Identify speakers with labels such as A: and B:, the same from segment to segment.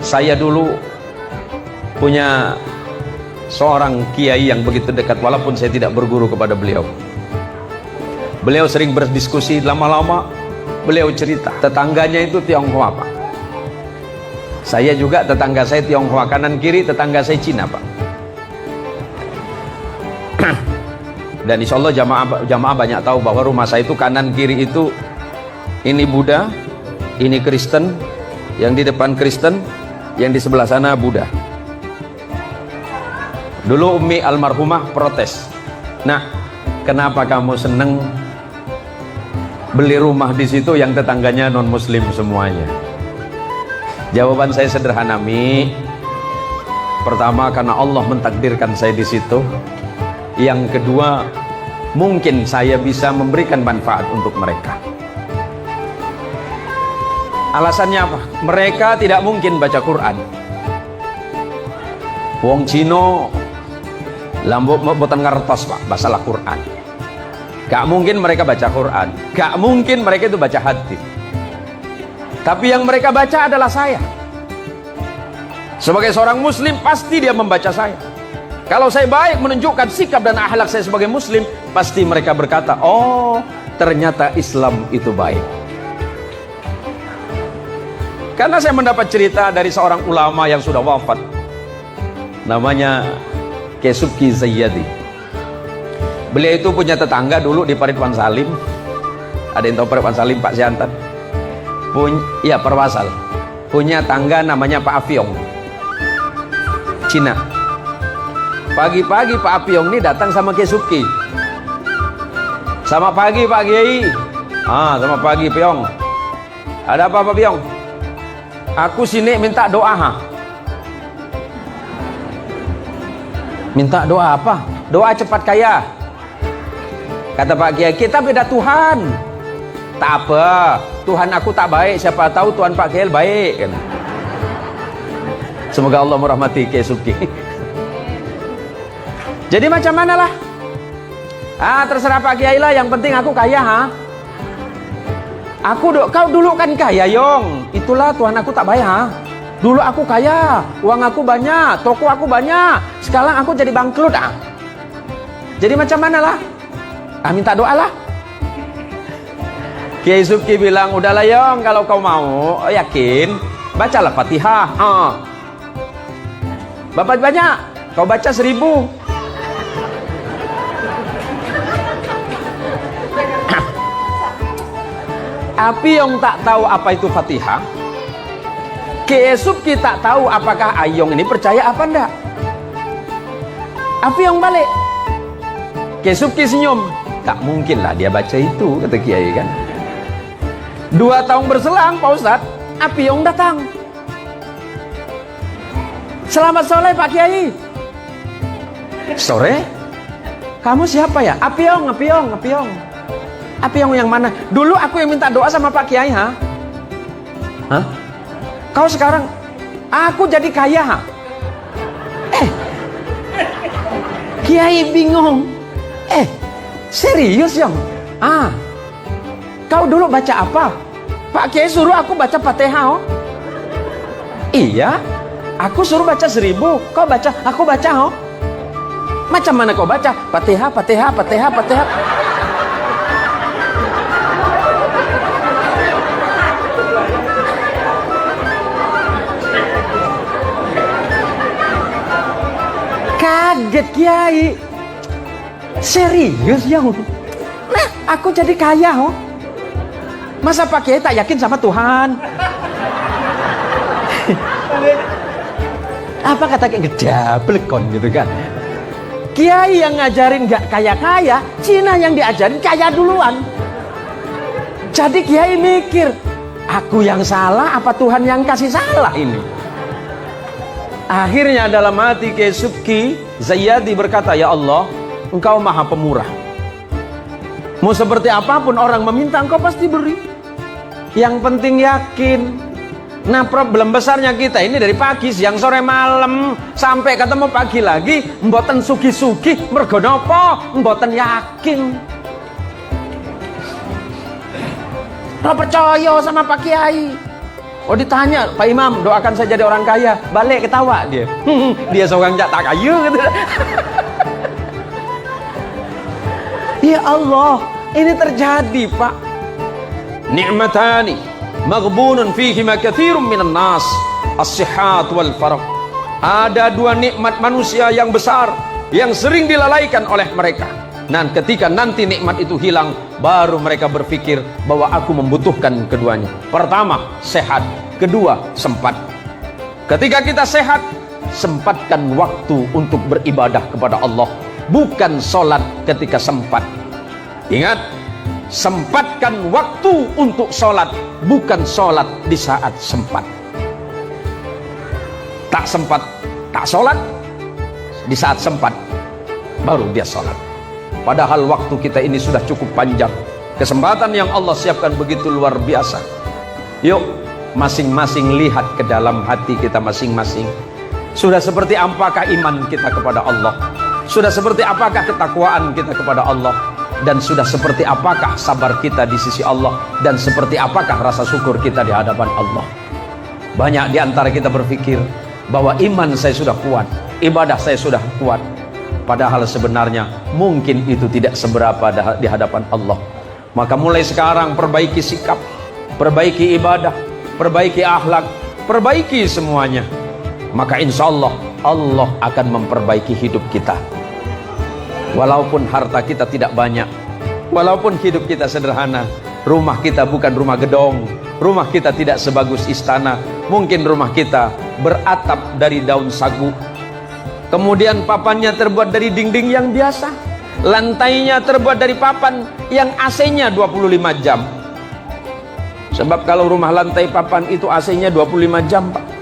A: Saya dulu punya seorang kiai yang begitu dekat, walaupun saya tidak berguru kepada beliau. Beliau sering berdiskusi, lama-lama beliau cerita tetangganya itu Tionghoa, Pak. Saya juga, tetangga saya Tionghoa, kanan kiri tetangga saya Cina, Pak. Dan insya Allah jamaah banyak tahu bahwa rumah saya itu kanan kiri itu, ini Buddha, ini Kristen, yang di depan Kristen, yang di sebelah sana Buddha. Dulu Umi almarhumah protes, "Nah, kenapa kamu seneng beli rumah di situ yang tetangganya non muslim semuanya?" Jawaban saya sederhana, "Mi, pertama karena Allah mentakdirkan saya di situ. Yang kedua, mungkin saya bisa memberikan manfaat untuk mereka." Alasannya apa? Mereka tidak mungkin baca Quran. Wong Cino lambok botan ngertos, Pak, basalah Quran. Gak mungkin mereka baca Quran, gak mungkin mereka itu baca hadis. Tapi yang mereka baca adalah saya. Sebagai seorang muslim pasti dia membaca saya. Kalau saya baik menunjukkan sikap dan akhlak saya sebagai muslim, pasti mereka berkata, "Oh, ternyata Islam itu baik." Karena saya mendapat cerita dari seorang ulama yang sudah wafat, namanya Kiai Subki Zayyadi. Beliau itu punya tetangga dulu di Paritwan Salim. Ada yang tahu Paritwan Salim, Pak Siantan? Ya, Perwasal. Punya tangga namanya Pak Afiong, Cina. Pagi-pagi Pak Apiong ini datang sama Kiai Subki. "Selamat pagi Pak Kiai." "Selamat pagi Piong. Ada apa Pak Piong?" "Aku sini minta doa." "Minta doa apa?" "Doa cepat kaya." Kata Pak Kiai, "Kita beda Tuhan." "Tak apa, Tuhan aku tak baik, siapa tahu Tuhan Pak Kiai baik." Semoga Allah merahmati Kiai Subki. Jadi macam mana lah? Terserah Pak Kiai lah, yang penting aku kaya. Kau dulu kan kaya Yong. Itulah Tuhan aku tak bayar. Dulu aku kaya, uang aku banyak, toko aku banyak. Sekarang aku jadi bangkrut. Jadi macam mana lah? Minta doa lah. Kiai Subki bilang, "Udahlah Yong, kalau kau mau, yakin, bacalah Fatihah. Bapak banyak, kau baca 1000. Api yang tak tahu apa itu Fatihah. Kiai Subki tak tahu apakah Ayong ini percaya apa enggak. Api yang balik. Kiai Subki senyum. Tak mungkin lah dia baca itu, kata Kiai kan. 2 tahun berselang, Pak Ustadz, Api yang datang. "Selamat sore Pak Kiai." "Sore? Kamu siapa ya?" Apiong. "Apiong yang mana?" "Dulu aku yang minta doa sama Pak Kiai." Hah? "Kau sekarang?" "Aku jadi kaya." Kiai bingung. Serius Yong? Kau dulu baca apa? Pak Kiai suruh aku baca Fatihah. Iya, aku suruh baca 1000. Kau baca, aku baca. Macam mana kau baca? Fatihah. Kaget Kiai. Serius Yong? Nah, aku jadi kaya. Masa Pak Kiai tak yakin sama Tuhan? Apa kata kayak ngedabelkon gitu kan? Kiai yang ngajarin gak kaya-kaya, Cina yang diajarin kaya duluan. Jadi Kiai mikir, aku yang salah apa Tuhan yang kasih salah ini? Akhirnya dalam hati Kiai Subki Zayyadi berkata, "Ya Allah, Engkau maha pemurah. Mau seperti apapun orang meminta, Engkau pasti beri. Yang penting yakin." Nah, problem besarnya kita ini dari pagi, siang, sore, malam sampai ketemu pagi lagi, mboten sugi-sugi, mergo napa? Mboten yakin. Ora percaya sama Pak Kiai. Oh ditanya, Pak Imam doakan saya jadi orang kaya, balik ketawa dia. Dia seorang jak tak kaya gitu. Ya Allah, ini terjadi Pak. Ni'matani maghbunun fihima katsirun minan nas, as-sihat wal faragh. Ada dua nikmat manusia yang besar yang sering dilalaikan oleh mereka. Dan ketika nanti nikmat itu hilang, baru mereka berpikir bahwa aku membutuhkan keduanya. Pertama, sehat. Kedua, sempat. Ketika kita sehat, sempatkan waktu untuk beribadah kepada Allah. Bukan sholat ketika sempat. Ingat, sempatkan waktu untuk sholat, bukan sholat di saat sempat. Tak sempat, tak sholat. Di saat sempat, baru dia sholat. Padahal waktu kita ini sudah cukup panjang. Kesempatan yang Allah siapkan begitu luar biasa. Yuk, masing-masing lihat ke dalam hati kita masing-masing. Sudah seperti apakah iman kita kepada Allah? Sudah seperti apakah ketakwaan kita kepada Allah? Dan sudah seperti apakah sabar kita di sisi Allah? Dan seperti apakah rasa syukur kita di hadapan Allah? Banyak di antara kita berpikir bahwa iman saya sudah kuat, ibadah saya sudah kuat. Padahal sebenarnya mungkin itu tidak seberapa di hadapan Allah. Maka mulai sekarang perbaiki sikap, perbaiki ibadah, perbaiki akhlak, perbaiki semuanya. Maka insya Allah, Allah akan memperbaiki hidup kita. Walaupun harta kita tidak banyak, walaupun hidup kita sederhana, rumah kita bukan rumah gedong, rumah kita tidak sebagus istana, mungkin rumah kita beratap dari daun sagu, kemudian papannya terbuat dari dinding yang biasa, lantainya terbuat dari papan yang AC-nya 25 jam. Sebab kalau rumah lantai papan itu AC-nya 25 jam Pak.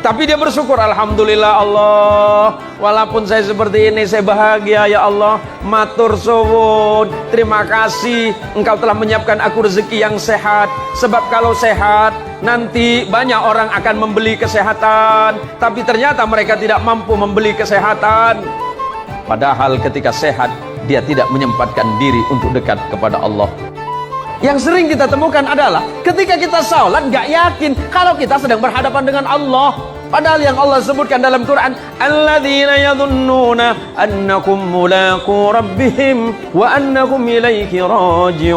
A: Tapi dia bersyukur, alhamdulillah Allah, walaupun saya seperti ini saya bahagia ya Allah. Matur suwun, terima kasih Engkau telah menyiapkan aku rezeki yang sehat. Sebab kalau sehat nanti banyak orang akan membeli kesehatan, tapi ternyata mereka tidak mampu membeli kesehatan. Padahal ketika sehat dia tidak menyempatkan diri untuk dekat kepada Allah. Yang sering kita temukan adalah ketika kita sholat gak yakin kalau kita sedang berhadapan dengan Allah. Padahal yang Allah sebutkan dalam Quran, alladzina yadhunnuna annakum mulaqu rabbihim wa annakum ilaihi raji'un.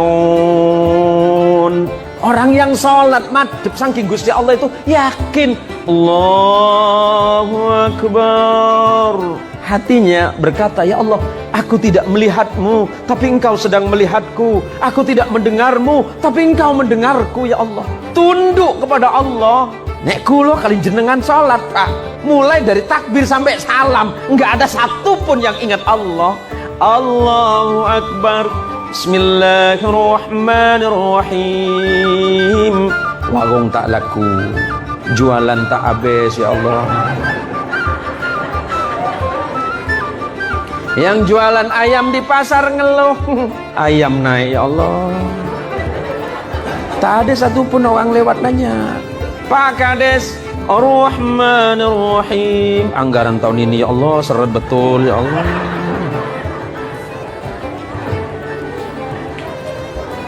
A: Orang yang sholat madhep saking Gusti Allah itu yakin, Allahu Akbar. Hatinya berkata, ya Allah, aku tidak melihatmu, tapi Engkau sedang melihatku. Aku tidak mendengarmu, tapi Engkau mendengarku, ya Allah. Tunduk kepada Allah. Nek kulo kali jenengan sholat Pak, mulai dari takbir sampai salam nggak ada satupun yang ingat Allah. Allahu Akbar, Bismillahirrahmanirrahim. Warung tak laku, jualan tak habis ya Allah. Yang jualan ayam di pasar ngeluh, ayam naik ya Allah. Tak ada satupun orang lewat nanya, Pak Kades, Ar-Rahmanir-Rahim. Anggaran tahun ini ya Allah seret betul ya Allah.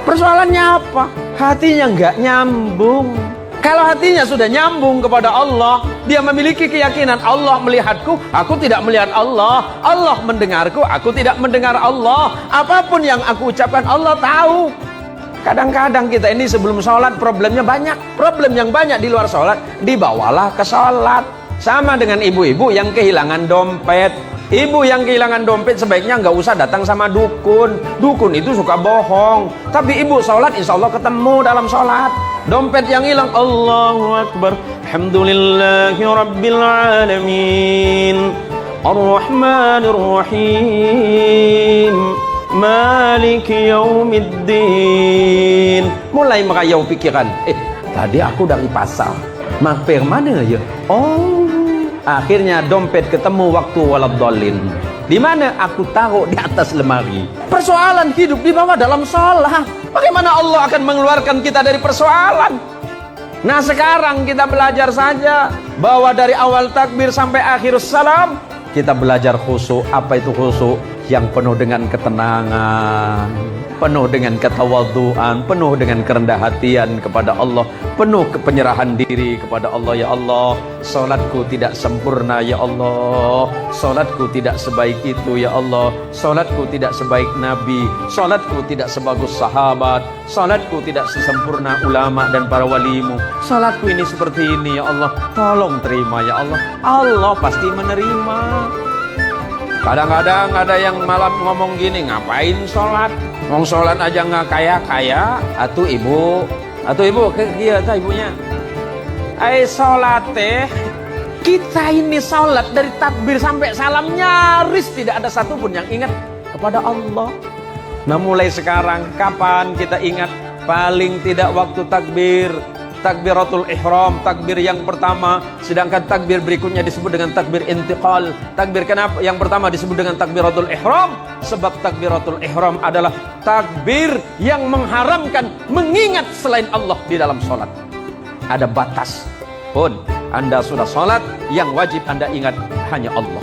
A: Persoalannya apa? Hatinya nggak nyambung. Kalau hatinya sudah nyambung kepada Allah, dia memiliki keyakinan Allah melihatku, aku tidak melihat Allah. Allah mendengarku, aku tidak mendengar Allah. Apapun yang aku ucapkan Allah tahu. Kadang-kadang kita ini sebelum sholat problemnya banyak. Problem yang banyak di luar sholat dibawalah ke sholat. Sama dengan ibu-ibu yang kehilangan dompet. Ibu yang kehilangan dompet sebaiknya nggak usah datang sama dukun. Dukun itu suka bohong. Tapi ibu sholat insya Allah ketemu dalam sholat. Dompet yang hilang, Allahu Akbar, Alhamdulillahi Rabbil Alamin, Ar-Rahmanir-Rahim, Maliki Yaumiddin. Mulai merayau pikiran, tadi aku dari pasar, mampir mana ya? Oh, akhirnya dompet ketemu waktu waladhdallin. Di mana aku taruh di atas lemari. Persoalan hidup dibawa dalam sholat. Bagaimana Allah akan mengeluarkan kita dari persoalan? Nah sekarang kita belajar saja bahwa dari awal takbir sampai akhir salam kita belajar khusyuk. Apa itu khusyuk? yang penuh dengan ketenangan, penuh dengan ketawadhuan, penuh dengan kerendah hatian kepada Allah, penuh penyerahan diri kepada Allah. Ya Allah, salatku tidak sempurna ya Allah, salatku tidak sebaik itu ya Allah, salatku tidak sebaik Nabi, salatku tidak sebagus sahabat, salatku tidak sesempurna ulama dan para walimu, salatku ini seperti ini ya Allah, tolong terima ya Allah. Allah pasti menerima. Kadang-kadang ada yang malam ngomong gini, ngapain sholat? Ngomong sholat aja nggak kaya-kaya. Atuh ibu, kia ta ibunya. Sholat teh, kita ini sholat dari takbir sampai salam nyaris tidak ada satupun yang ingat kepada Allah. Nah mulai sekarang, kapan kita ingat? Paling tidak waktu takbir, takbiratul ihram, takbir yang pertama, sedangkan takbir berikutnya disebut dengan takbir intiqal. Takbir kenapa yang pertama disebut dengan takbiratul ihram? Sebab takbiratul ihram adalah takbir yang mengharamkan mengingat selain Allah di dalam sholat. Ada batas. Pun Anda sudah sholat, yang wajib Anda ingat hanya Allah.